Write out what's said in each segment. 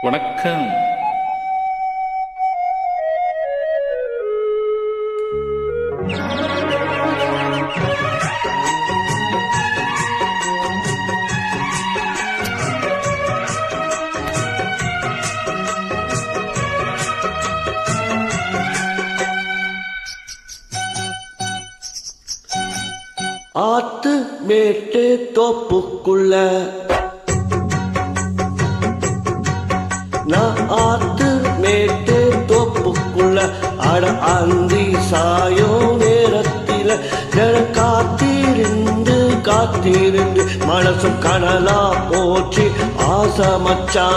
வணக்கம். ஆத்து மேட்டு தோப்புக்குள்ள நான் ஆத்து மேட்டு தோப்புக்குள்ள அட அந்தி சாயோ நேரத்தில காத்திருந்து காத்திருந்து மனசும் கனலா போச்சு ஆசை மச்சான்.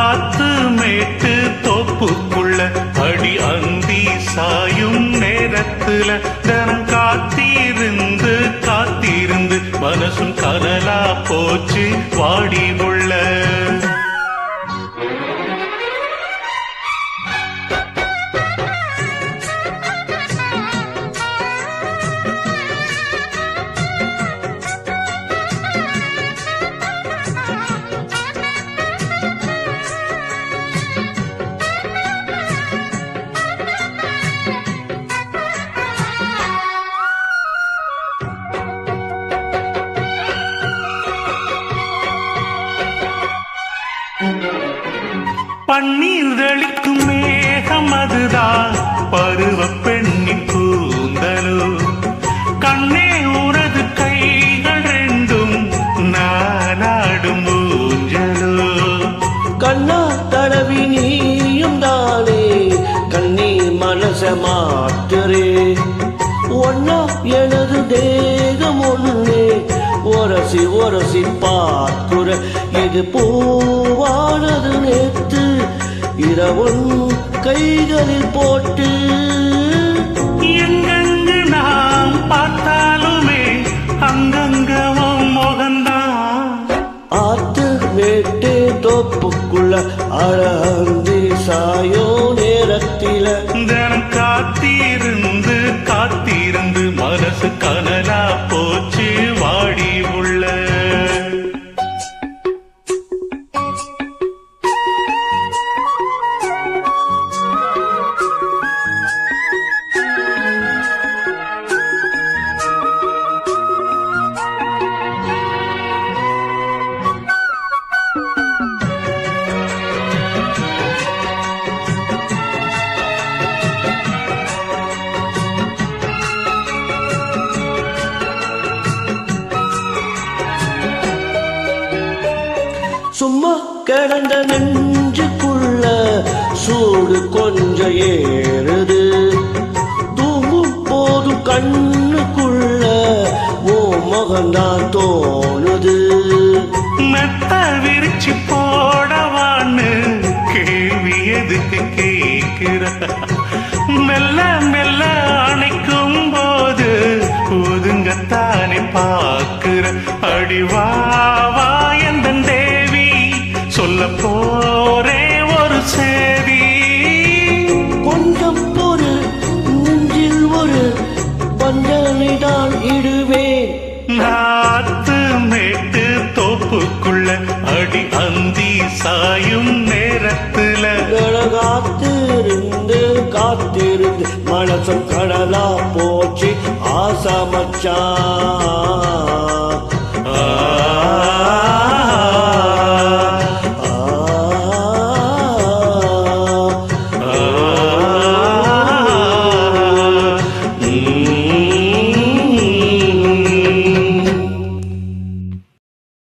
ஆத்து மேட்டு தோப்புக்குள்ள அடி அந்தி சாயும் நேரத்துல தினம் காத்திருந்து காத்திருந்து மனசும் கனலா போச்சு வாடி உள்ள. பன்னீர் தெளிக்கும் மேகம் அதுதான் பருவ பெண்ணின் கூந்தலோ. கண்ணே உனது கைகள் ரெண்டும் நானாடும் ஊஞ்சலோ. கண்ணா தடவி நீயும் தானே கண்ணீர் மனச மாற்றுரே. ஒன்னா எனது தேகம் ஒண்ணே ஒரசி ஒரசி பார்க்குற. இது பூவானது நேத்து இரவன் கைகளில் போட்டு. எங்கெங்கு நாம் பார்த்தாலுமே அங்கங்கவும் முகந்தான். ஆத்து மேட்டு தோப்புக்குள்ள அழந்தி சாயோ நேரத்தில தினம் காத்திருந்து காத்திருந்து மனசு கனலா போச்சு வாடி உள்ள. சும்மா கிடந்த நெஞ்சுக்குள்ள சூடு கொஞ்சம் ஏறுது. தூங்கும் போதும் கண்ணுக்குள்ள ஓ மகன்தான் தோணுது. மெத்த விரிச்சு போடவான்னு கேள்வி எதுக்கு கேட்கிற. மெல்ல மெல்ல அணைக்கும் போது ஒதுங்கத்தானே பார்க்கிற. அடிவாவா எந்த தேவி சொல்ல போரே ஒரு சேதி. கொஞ்சம் ஒரு நெஞ்சில் ஒரு பந்தனைதான் இடுவேன். நாத்து மேட்டு தோப்புக்குள்ள அடி அந்தி சாயும் நேரத்துல காத்திருந்து காத்திருந்து மனசும் கடலா போச்சு ஆசை மச்சான்.